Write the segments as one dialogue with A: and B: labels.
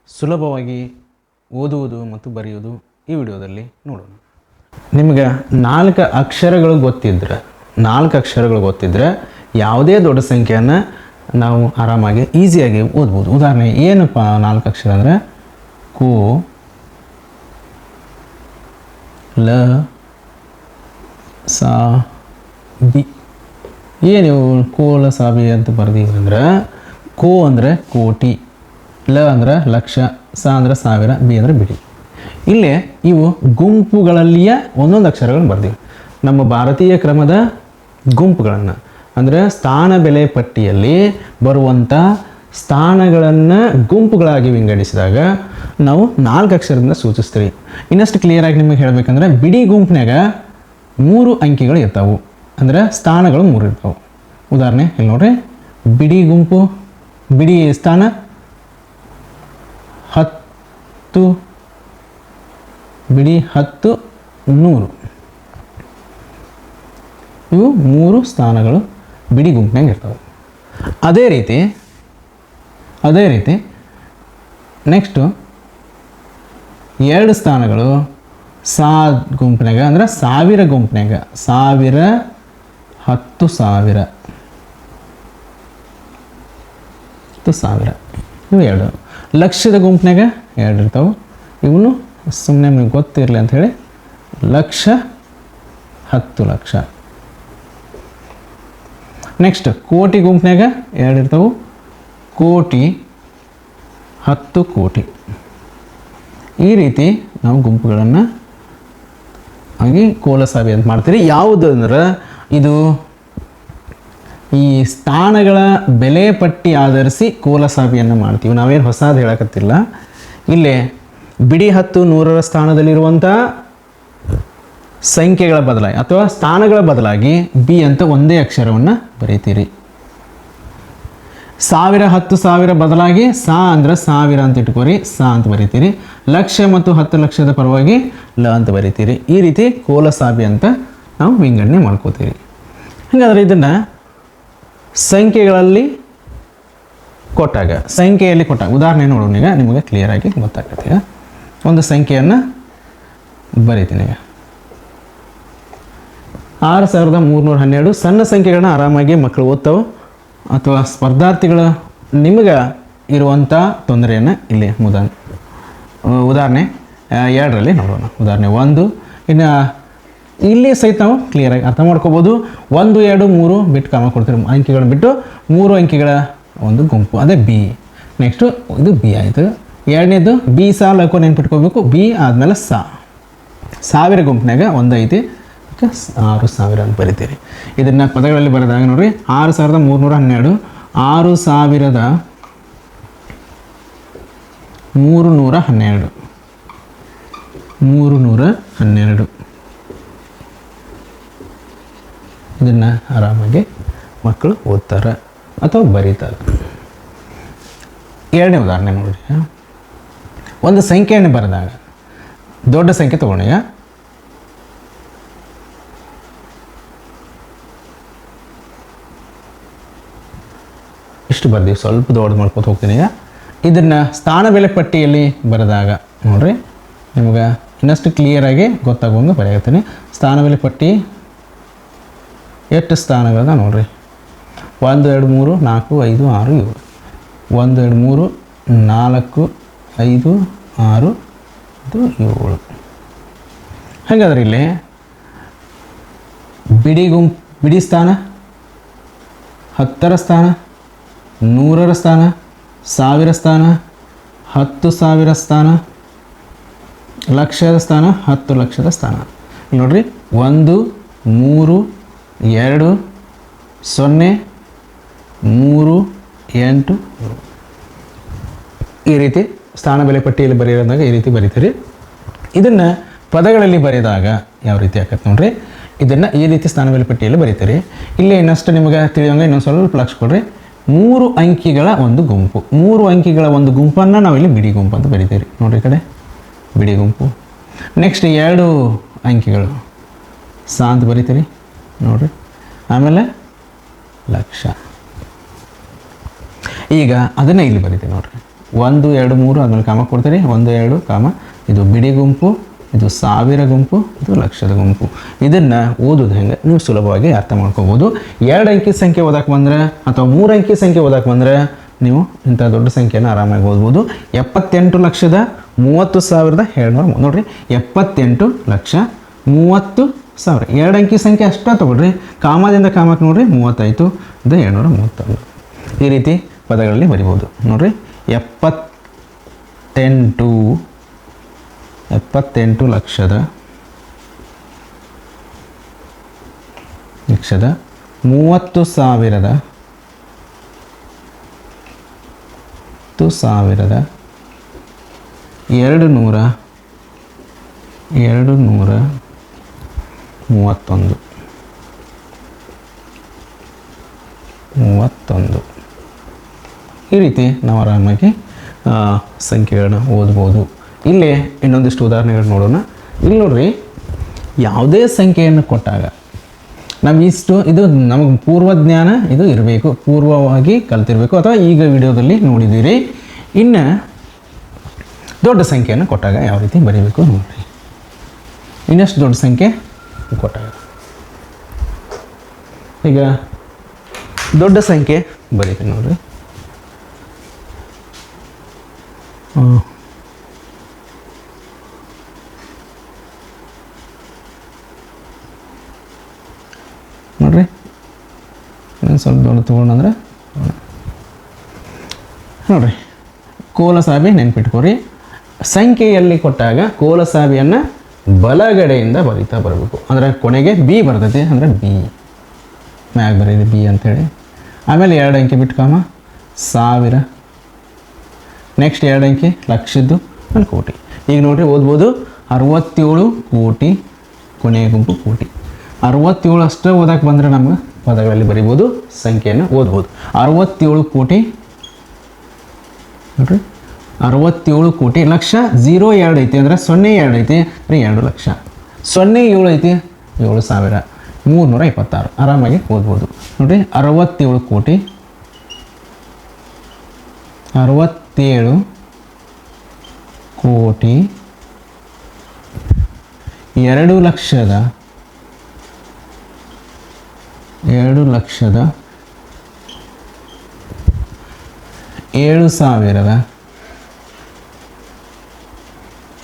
A: ಸುಲಭವಾಗಿ ಓದುವುದು ಮತ್ತು ಬರೆಯುವುದು ಈ ವಿಡಿಯೋದಲ್ಲಿ ನೋಡೋಣ. ನಿಮಗೆ 4 ಅಕ್ಷರಗಳು ಗೊತ್ತಿದ್ದರೆ ಯಾವುದೇ ದೊಡ್ಡ ಸಂಖ್ಯೆಯನ್ನು ನಾವು ಆರಾಮಾಗಿ ಈಸಿಯಾಗಿ ಓದ್ಬೋದು. ಉದಾಹರಣೆ ಏನಪ್ಪ 4 ಅಕ್ಷರ ಅಂದರೆ ಕು, ಲ, ಸಾ, ಬಿ. ಏನು ಕೋ, ಲ, ಸಾ, ಬಿ ಅಂತ ಬರ್ದೀವಿ ಅಂದ್ರೆ ಕೋ ಅಂದರೆ ಕೋಟಿ, ಲ ಅಂದ್ರೆ ಲಕ್ಷ, ಸ ಅಂದರೆ ಸಾವಿರ, ಬಿ ಅಂದರೆ ಬಿಡಿ. ಇಲ್ಲೇ ಇವು ಗುಂಪುಗಳಲ್ಲಿಯ ಒಂದೊಂದು ಅಕ್ಷರಗಳನ್ನು ಬರ್ದೀವಿ. ನಮ್ಮ ಭಾರತೀಯ ಕ್ರಮದ ಗುಂಪುಗಳನ್ನು ಅಂದರೆ ಸ್ಥಾನ ಬೆಲೆ ಪಟ್ಟಿಯಲ್ಲಿ ಬರುವಂಥ ಸ್ಥಾನಗಳನ್ನು ಗುಂಪುಗಳಾಗಿ ವಿಂಗಡಿಸಿದಾಗ ನಾವು 4 ಅಕ್ಷರದಿಂದ ಸೂಚಿಸ್ತೀವಿ. ಇನ್ನಷ್ಟು ಕ್ಲಿಯರಾಗಿ ನಿಮಗೆ ಹೇಳಬೇಕಂದ್ರೆ ಬಿಡಿ ಗುಂಪಿನಾಗ 3 ಅಂಕಿಗಳು ಇರ್ತಾವೆ, ಅಂದರೆ ಸ್ಥಾನಗಳು 3 ಇರ್ತಾವೆ. ಉದಾಹರಣೆ ಇಲ್ಲಿ ನೋಡ್ರಿ, ಬಿಡಿ ಗುಂಪು, ಬಿಡಿ ಸ್ಥಾನ 10, ಬಿಡಿ 10, 100. ಇವು 3 ಸ್ಥಾನಗಳು ಬಿಡಿ ಗುಂಪಿನಾಗ ಇರ್ತಾವೆ. ಅದೇ ರೀತಿ ನೆಕ್ಸ್ಟು 2 ಸ್ಥಾನಗಳು ಗುಂಪಿನಾಗ ಅಂದರೆ ಸಾವಿರ ಗುಂಪಿನಾಗ 1000, 10,000, 10,000 ಇವು 2. ಲಕ್ಷದ ಗುಂಪಿನಾಗ 2 ಇರ್ತಾವೆ. ಇವನು ಸುಮ್ಮನೆ ನಿಮಗೆ ಗೊತ್ತಿರಲಿ ಅಂಥೇಳಿ ಲಕ್ಷ, 10 ಲಕ್ಷ. ನೆಕ್ಸ್ಟ್ ಕೋಟಿ ಗುಂಪಿನಾಗ 2 ಇರ್ತಾವೆ. ಕೋಟಿ, 10 ಕೋಟಿ. ಈ ರೀತಿ ನಾವು ಗುಂಪುಗಳನ್ನು ಹಾಗೆ ಕೋಲಸಾಬಿ ಅಂತ ಮಾಡ್ತೀರಿ. ಯಾವುದು ಅಂದ್ರೆ ಇದು ಈ ಸ್ಥಾನಗಳ ಬೆಲೆ ಪಟ್ಟಿ ಆಧರಿಸಿ ಕೋಲಸಾಬಿಯನ್ನು ಮಾಡ್ತೀವಿ. ನಾವೇನು ಹೊಸದು ಹೇಳಕತ್ತಿಲ್ಲ. ಇಲ್ಲೇ ಬಿಡಿ 10, 100ರ ಸ್ಥಾನದಲ್ಲಿರುವಂಥ ಸಂಖ್ಯೆಗಳ ಬದಲಾಗಿ ಅಥವಾ ಸ್ಥಾನಗಳ ಬದಲಾಗಿ ಬಿ ಅಂತ ಒಂದೇ ಅಕ್ಷರವನ್ನು ಬರೀತೀರಿ. 1000, 10,000 ಬದಲಾಗಿ ಸಾ ಅಂದ್ರೆ ಸಾವಿರ ಅಂತ ಇಟ್ಕೋರಿ, ಸಾ ಅಂತ ಬರೀತೀರಿ. ಲಕ್ಷ ಮತ್ತು 10 ಲಕ್ಷದ ಪರವಾಗಿ ಲ ಅಂತ ಬರೀತೀರಿ. ಈ ರೀತಿ ಕೋಲಸಾಬಿ ಅಂತ ನಾವು ವಿಂಗಡಣೆ ಮಾಡ್ಕೋತೀರಿ. ಹಾಗಾದರೆ ಇದನ್ನು ಸಂಖ್ಯೆಯಲ್ಲಿ ಕೊಟ್ಟಾಗ ಉದಾಹರಣೆ ನೋಡೋಣ. ಈಗ ನಿಮಗೆ ಕ್ಲಿಯರಾಗಿ ಗೊತ್ತಾಗುತ್ತೆ. ಒಂದು ಸಂಖ್ಯೆಯನ್ನು ಬರೀತೀನಿ. ಈಗ 6312. ಸಣ್ಣ ಸಂಖ್ಯೆಗಳನ್ನ ಆರಾಮಾಗಿ ಮಕ್ಕಳು ಓದ್ತಾವೆ ಅಥವಾ ಸ್ಪರ್ಧಾರ್ಥಿಗಳು ನಿಮಗೆ ಇರುವಂಥ ತೊಂದರೆಯನ್ನು ಇಲ್ಲಿ ಉದಾಹರಣೆ 2ರಲ್ಲಿ ನೋಡೋಣ. ಉದಾಹರಣೆ 1. ಇನ್ನು ಇಲ್ಲಿ ಸಹಿತ ನಾವು ಕ್ಲಿಯರಾಗಿ ಅರ್ಥ ಮಾಡ್ಕೋಬೋದು. 1, 2, 3 ಬಿಟ್ಟು ಕಾಮ ಕೊಡ್ತೀವಿ. ಅಂಕಿಗಳನ್ನು ಬಿಟ್ಟು 3 ಅಂಕಿಗಳ ಒಂದು ಗುಂಪು, ಅದೇ ಬಿ. ನೆಕ್ಸ್ಟು ಇದು ಬಿ ಆಯಿತು. 2ನೇದು ಬಿ ಸಾ ಲಕ್ಕೋ ನೆನ್ಪಿಟ್ಕೋಬೇಕು. ಬಿ ಆದಮೇಲೆ ಸಾ. 1000 ಗುಂಪಿನಾಗ 1 ಐತಿ, 6000 ಅಂತ ಬರಿತೀರಿ. ಇದನ್ನು ಪದಗಳಲ್ಲಿ ಬರೆದಾಗ ನೋಡ್ರಿ, 6312, 6312, 312. ಇದನ್ನು ಆರಾಮಾಗಿ ಮಕ್ಕಳು ಓದ್ತಾರೆ ಅಥವಾ ಬರೀತಾರೆ. 2ನೇ ಉದಾಹರಣೆ ನೋಡ್ರಿ. ಒಂದು ಸಂಖ್ಯೆಯನ್ನು ಬರೆದಾಗ ದೊಡ್ಡ ಸಂಖ್ಯೆ ತಗೊಂಡು ಇಷ್ಟು ಬರ್ದೀವಿ. ಸ್ವಲ್ಪ ದೊಡ್ಡ ಮಾಡ್ಕೊತ ಹೋಗ್ತೀನಿ. ಈಗ ಇದನ್ನು ಸ್ಥಾನ ಬೆಲೆ ಪಟ್ಟಿಯಲ್ಲಿ ಬರೆದಾಗ ನೋಡ್ರಿ, ನಿಮಗೆ ಇನ್ನಷ್ಟು ಕ್ಲಿಯರಾಗಿ ಗೊತ್ತಾಗುವಂಗೆ ಬರೆಯುತ್ತೀನಿ. ಸ್ಥಾನ ಬೆಲೆ ಪಟ್ಟಿ ಎಷ್ಟು ಸ್ಥಾನಗಳದ ನೋಡ್ರಿ. 1, 2, 3, 4, 5, 6, 7. 1, 2, 3, 4, 5, 6, 7. ಹಾಗಾದ್ರೆ ಇಲ್ಲಿ ಬಿಡಿ ಸ್ಥಾನ 10ರ ಸ್ಥಾನ, 100ರ ಸ್ಥಾನ, 1000 ಸ್ಥಾನ, 10,000 ಸ್ಥಾನ, ಲಕ್ಷದ ಸ್ಥಾನ, 10 ಲಕ್ಷದ ಸ್ಥಾನ. ನೋಡ್ರಿ, 1, 3, 2, 0, 3, 8. ಈ ರೀತಿ ಸ್ಥಾನ ಬೆಲೆ ಪಟ್ಟಿಯಲ್ಲಿ ಬರೆಯೋದಾಗ ಈ ರೀತಿ ಬರೀತೀರಿ. ಇದನ್ನು ಪದಗಳಲ್ಲಿ ಬರೆದಾಗ ಯಾವ ರೀತಿ ಆಕತ್ತೆ ನೋಡ್ರಿ. ಇದನ್ನು ಈ ರೀತಿ ಸ್ಥಾನ ಬೆಲೆ ಪಟ್ಟಿಯಲ್ಲಿ ಬರೀತೀರಿ. ಇಲ್ಲಿ ಇನ್ನಷ್ಟು ನಿಮಗೆ ತಿಳಿಯೋಂಗೆ ಇನ್ನೊಂದು ಸ್ವಲ್ಪ ಲಕ್ಷ ಕೊಡ್ರಿ. 3 ಅಂಕಿಗಳ ಒಂದು ಗುಂಪು, 3 ಅಂಕಿಗಳ ಒಂದು ಗುಂಪನ್ನು ನಾವಿಲ್ಲಿ ಬಿಡಿ ಗುಂಪು ಅಂತ ಬರೀತೀರಿ. ನೋಡ್ರಿ, ಈ ಕಡೆ ಬಿಡಿ ಗುಂಪು. ನೆಕ್ಸ್ಟ್ 2 ಅಂಕಿಗಳು ಸಾ ಅಂತ ಬರೀತೀರಿ ನೋಡ್ರಿ. ಆಮೇಲೆ ಲಕ್ಷ. ಈಗ ಅದನ್ನು ಇಲ್ಲಿ ಬರೀತೀವಿ ನೋಡ್ರಿ. 1 2 3 ಆದ್ಮೇಲೆ ಕಾಮ ಕೊಡ್ತೀರಿ 1 2 ಕಾಮ ಇದು ಬಿಡಿ ಗುಂಪು, ಇದು ಸಾವಿರ ಗುಂಪು, ಇದು ಲಕ್ಷದ ಗುಂಪು. ಇದನ್ನು ಓದೋದು ಹೆಂಗೆ ನೀವು ಸುಲಭವಾಗಿ ಅರ್ಥ ಮಾಡ್ಕೋಬೋದು. 2 ಅಂಕಿ ಸಂಖ್ಯೆ ಓದಕ್ಕೆ ಬಂದರೆ ಅಥವಾ 3 ಅಂಕಿ ಸಂಖ್ಯೆ ಓದಕ್ಕೆ ಬಂದರೆ ನೀವು ಇಂಥ ದೊಡ್ಡ ಸಂಖ್ಯೆಯನ್ನು ಆರಾಮಾಗಿ ಓದ್ಬೋದು. 78,30,700 ನೋಡಿರಿ, 78,30,700. 2 ಅಂಕಿ ಸಂಖ್ಯೆ ಅಷ್ಟೇ ತೊಗೊಳ್ರಿ. ಕಾಮದಿಂದ ಕಾಮಕ್ಕೆ ನೋಡಿರಿ 35 ಇದು 731. ಈ ರೀತಿ ಪದಗಳಲ್ಲಿ ಬರಿಬೋದು ನೋಡಿರಿ. 78 ಲಕ್ಷದ 30,000 200 231. ಈ ರೀತಿ ನಾವು ಆರಾಮಾಗಿ ಸಂಖ್ಯೆಗಳನ್ನ ಓದ್ಬೋದು. ಇಲ್ಲೇ ಇನ್ನೊಂದಿಷ್ಟು ಉದಾಹರಣೆಗಳು ನೋಡೋಣ. ಇಲ್ಲಿ ನೋಡ್ರಿ, ಯಾವುದೇ ಸಂಖ್ಯೆಯನ್ನು ಕೊಟ್ಟಾಗ ಇದು ನಮಗೆ ಪೂರ್ವಜ್ಞಾನ ಇದು ಇರಬೇಕು, ಪೂರ್ವವಾಗಿ ಕಲ್ತಿರಬೇಕು ಅಥವಾ ಈಗ ವಿಡಿಯೋದಲ್ಲಿ ನೋಡಿದ್ದೀರಿ. ಇನ್ನು ದೊಡ್ಡ ಸಂಖ್ಯೆಯನ್ನು ಕೊಟ್ಟಾಗ ಯಾವ ರೀತಿ ಬರೀಬೇಕು ನೋಡಿರಿ. ಇನ್ನಷ್ಟು ದೊಡ್ಡ ಸಂಖ್ಯೆ ಕೊಟ್ಟಾಗ ಈಗ ದೊಡ್ಡ ಸಂಖ್ಯೆ ಬರೀತೀನಿ ನೋಡಿರಿ. ನೋಡ್ರಿ, ಇನ್ನೊಂದು ಸ್ವಲ್ಪ ದೊಡ್ಡ ತೊಗೊಂಡ್ರೆ ನೋಡ್ರಿ, ಕೋಲಸಾಬಿ ನೆನ್ಪಿಟ್ಕೊರಿ. ಸಂಖ್ಯೆಯಲ್ಲಿ ಕೊಟ್ಟಾಗ ಕೋಲಸಾಬಿಯನ್ನು ಬಲಗಡೆಯಿಂದ ಬರೀತಾ ಬರಬೇಕು. ಅಂದರೆ ಕೊನೆಗೆ ಬಿ ಬರ್ತೈತಿ, ಅಂದರೆ ಬಿ ಮ್ಯಾಗ ಬರೀರಿ ಬಿ ಅಂಥೇಳಿ. ಆಮೇಲೆ 2 ಅಂಕಿ ಬಿಟ್ಟು ಕಾಮ 1000, ನೆಕ್ಸ್ಟ್ 2 ಅಂಕಿ ಲಕ್ಷದ್ದು, ಆಮೇಲೆ ಕೋಟಿ. ಈಗ ನೋಡಿರಿ ಓದ್ಬೋದು 67 ಕೋಟಿ, ಕೊನೆಯ ಗುಂಪು ಕೋಟಿ. 67 ಅಷ್ಟೇ ಓದಕ್ಕೆ ಬಂದರೆ ನಮ್ಗೆ ಪದಗಳಲ್ಲಿ ಬರಿಬೋದು, ಸಂಖ್ಯೆಯನ್ನು ಓದ್ಬೋದು. 67 ಕೋಟಿ ನೋಡಿರಿ, 67 ಕೋಟಿ ಲಕ್ಷ. 02 ಐತಿ ಅಂದರೆ 02 ಐತಿ ಅಂದರೆ 2 ಲಕ್ಷ. 07 ಐತಿ 7,000, 326. ಆರಾಮಾಗಿ ಓದ್ಬೋದು ನೋಡಿರಿ. 67 ಕೋಟಿ, 67 ಕೋಟಿ 2 ಲಕ್ಷದ 7,000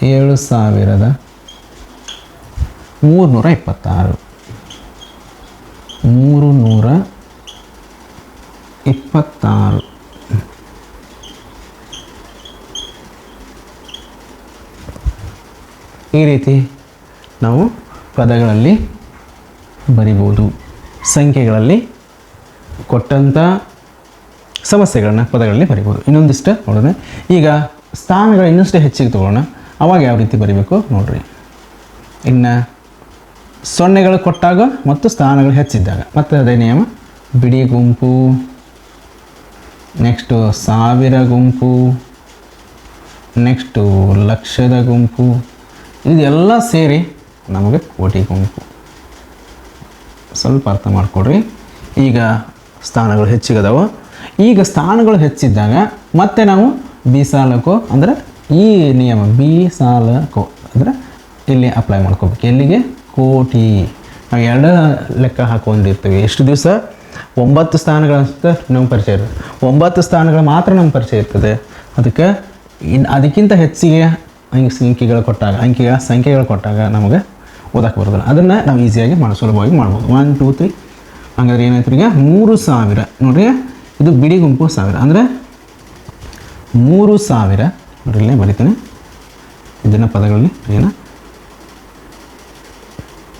A: 7,326. 326. ಈ ರೀತಿ ನಾವು ಪದಗಳಲ್ಲಿ ಬರಿಬೋದು. ಸಂಖ್ಯೆಗಳಲ್ಲಿ ಕೊಟ್ಟಂಥ ಸಮಸ್ಯೆಗಳನ್ನ ಪದಗಳಲ್ಲಿ ಬರಿಬೋದು. ಇನ್ನೊಂದಿಷ್ಟು ನೋಡೋಣ. ಈಗ ಸ್ಥಾನಗಳು ಇನ್ನಷ್ಟು ಹೆಚ್ಚಿಗೆ ತಗೊಳ್ಳೋಣ. ಅವಾಗ ಯಾವ ರೀತಿ ಬರಿಬೇಕು ನೋಡ್ರಿ. ಇನ್ನು ಸೊನ್ನೆಗಳು ಕೊಟ್ಟಾಗ ಮತ್ತು ಸ್ಥಾನಗಳು ಹೆಚ್ಚಿದ್ದಾಗ ಮತ್ತು ಅದೇ ನಿಯಮ. ಬಿಡಿ ಗುಂಪು, ನೆಕ್ಸ್ಟು 1000 ಗುಂಪು, ನೆಕ್ಸ್ಟು ಲಕ್ಷದ ಗುಂಪು, ಇದೆಲ್ಲ ಸೇರಿ ನಮಗೆ ಕೋಟಿ ಗುಂಪು. ಸ್ವಲ್ಪ ಅರ್ಥ ಮಾಡಿಕೊಡ್ರಿ. ಈಗ ಸ್ಥಾನಗಳು ಹೆಚ್ಚಿಗದವ. ಈಗ ಸ್ಥಾನಗಳು ಹೆಚ್ಚಿದ್ದಾಗ ಮತ್ತೆ ನಾವು ಬಿ ಸಾಲಕೋ ಅಂದರೆ ಈ ನಿಯಮ ಬಿ ಸಾಲಕೋ ಅಂದರೆ ಇಲ್ಲಿ ಅಪ್ಲೈ ಮಾಡ್ಕೋಬೇಕು. ಎಲ್ಲಿಗೆ? ಕೋಟಿ. ನಾವು 2 ಲೆಕ್ಕ ಹಾಕೊಂಡಿರ್ತೀವಿ. ಎಷ್ಟು ದಿವಸ? 9 ಸ್ಥಾನಗಳಂತ ನಮ್ಗೆ ಪರಿಚಯ ಇರ್ತದೆ. 9 ಸ್ಥಾನಗಳು ಮಾತ್ರ ನಮ್ಗೆ ಪರಿಚಯ ಇರ್ತದೆ. ಅದಕ್ಕಿಂತ ಹೆಚ್ಚಿಗೆ ಸಂಖ್ಯೆಗಳು ಕೊಟ್ಟಾಗ ನಮಗೆ ಓದಕ್ಕೆ ಬರೋದಿಲ್ಲ. ಅದನ್ನು ನಾವು ಈಸಿಯಾಗಿ ಸುಲಭವಾಗಿ ಮಾಡ್ಬೋದು. 1 2 3 ಹಂಗಾದ್ರೆ ಏನಾಯ್ತು ಈಗ 3,000 ನೋಡ್ರಿ. ಇದು ಬಿಡಿ ಗುಂಪು 1000 ಅಂದರೆ 3,000 ನೋಡ್ರಿ. ಇಲ್ಲೇ ಬರಿತೀನಿ ಇದನ್ನು ಪದಗಳಲ್ಲಿ ಏನು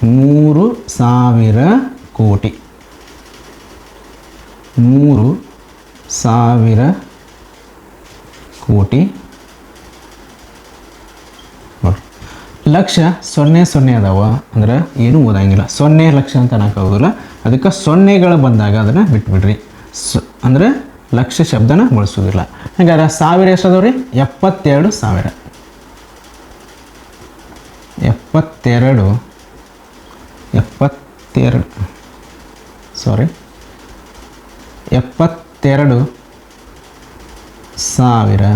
A: 3,000 ಕೋಟಿ. 3,000 ಕೋಟಿ ನೋಡ್ರಿ. ಲಕ್ಷ 0 ಅದಾವ ಅಂದರೆ ಏನೂ ಓದಂಗಿಲ್ಲ. 0 ಲಕ್ಷ ಅಂತ ಅನ್ನೋಕ್ಕಾಗೋದಿಲ್ಲ. ಅದಕ್ಕೆ ಸೊನ್ನೆಗಳು ಬಂದಾಗ ಅದನ್ನು ಬಿಟ್ಬಿಡ್ರಿ. ಅಂದರೆ ಲಕ್ಷ ಶಬ್ದನ ಬಳಸೋದಿಲ್ಲ. ಹಾಗಾದ್ರೆ 1000 ಎಷ್ಟು ಅದಾವ ರೀ? 72,000. 72,000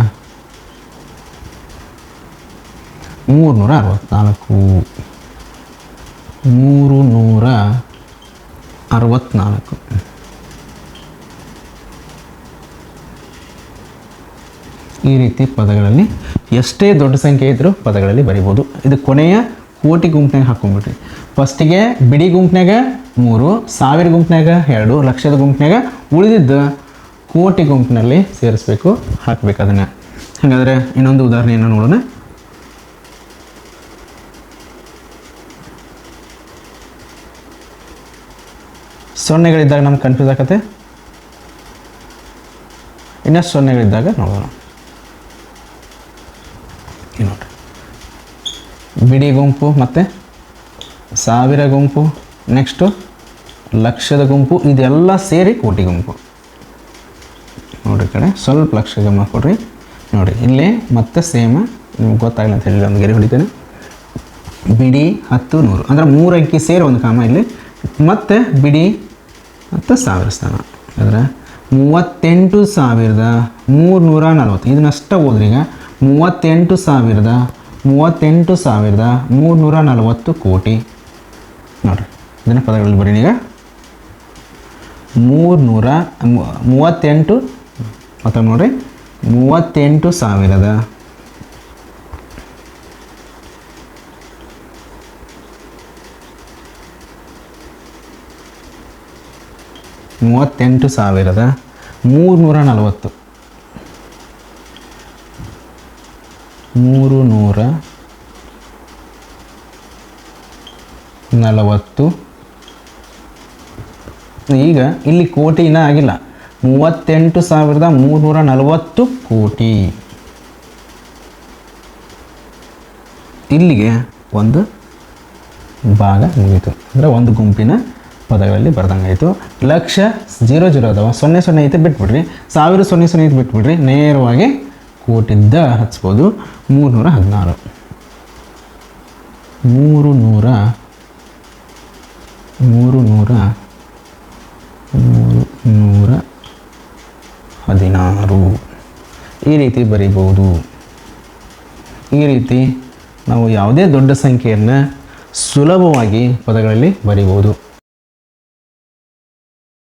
A: 364 364 ಈ ರೀತಿ ಪದಗಳಲ್ಲಿ ಎಷ್ಟೇ ದೊಡ್ಡ ಸಂಖ್ಯೆ ಇದ್ದರೂ ಪದಗಳಲ್ಲಿ ಬರಿಬೋದು. ಇದು ಕೊನೆಯ ಕೋಟಿ ಗುಂಪಿನಾಗ ಹಾಕ್ಕೊಂಡ್ಬಿಟ್ರಿ. ಫಸ್ಟಿಗೆ ಬಿಡಿ ಗುಂಪಿನಾಗ 3, ಸಾವಿರ ಗುಂಪಿನಾಗ 2, ಲಕ್ಷದ ಗುಂಪಿನಾಗ ಉಳಿದಿದ್ದ ಕೋಟಿ ಗುಂಪಿನಲ್ಲಿ ಸೇರಿಸ್ಬೇಕು, ಹಾಕ್ಬೇಕು ಅದನ್ನು. ಹಾಗಾದರೆ ಇನ್ನೊಂದು ಉದಾಹರಣೆಯನ್ನು ನೋಡೋಣ. ಸೊನ್ನೆಗಳಿದ್ದಾಗ ನಮ್ಗೆ ಕನ್ಫ್ಯೂಸ್ ಆಗತ್ತೆ. ಇನ್ನಷ್ಟು ಸೊನ್ನೆಗಳಿದ್ದಾಗ ನೋಡೋಣ. ನೋಡ್ರಿ, ಬಿಡಿ ಗುಂಪು ಮತ್ತು ಸಾವಿರ ಗುಂಪು, ನೆಕ್ಸ್ಟು ಲಕ್ಷದ ಗುಂಪು, ಇದೆಲ್ಲ ಸೇರಿ ಕೋಟಿ ಗುಂಪು. ನೋಡಿರಿ ಕಡೆ ಸ್ವಲ್ಪ ಲಕ್ಷ ಗಮನ ಕೊಡ್ರಿ. ನೋಡಿ ಇಲ್ಲಿ ಮತ್ತೆ ಸೇಮ್, ನಿಮ್ಗೆ ಗೊತ್ತಾಗಲ್ಲ ಅಂತ ಹೇಳಿ ಒಂದು ಗೆರೆ ಹೊಡಿತೇನೆ. ಬಿಡಿ 10 100 ಅಂದರೆ 3 ಅಂಕಿ ಸೇರಿ ಒಂದು ಕಾಮ ಇಲ್ಲಿ, ಮತ್ತು ಬಿಡಿ ಮತ್ತು ಸಾವಿರ ಸ್ಥಾನ ಅಂದರೆ 38,340. ಇದನ್ನಷ್ಟ ಓದ್ರಿ. ಈಗ 38,340 ಕೋಟಿ. ನೋಡಿರಿ ಇದನ್ನು ಪದಗಳಲ್ಲಿ ಬರೀ. ಈಗ 38 ಮತ್ತು ನೋಡಿರಿ 38,000 38,340 340. ಈಗ ಇಲ್ಲಿ ಕೋಟಿನ ಆಗಿಲ್ಲ, 38,340 ಕೋಟಿ. ಇಲ್ಲಿಗೆ ಒಂದು ಭಾಗ ಮುಗೀತು, ಅಂದರೆ ಒಂದು ಗುಂಪಿನ ಪದಗಳಲ್ಲಿ ಬರ್ದಂಗಾಯಿತು. ಲಕ್ಷ 00 ಅದಾವ, 00 ಐತೆ ಬಿಟ್ಬಿಡ್ರಿ, 1000 00 ಐತೆ ಬಿಟ್ಬಿಡ್ರಿ, ನೇರವಾಗಿ ಕೋಟಿದ್ದ ಹಚ್ಬೋದು. 316 ಈ ರೀತಿ ಬರೀಬಹುದು. ಈ ರೀತಿ ನಾವು ಯಾವುದೇ ದೊಡ್ಡ ಸಂಖ್ಯೆಯನ್ನು ಸುಲಭವಾಗಿ ಪದಗಳಲ್ಲಿ ಬರೀಬಹುದು.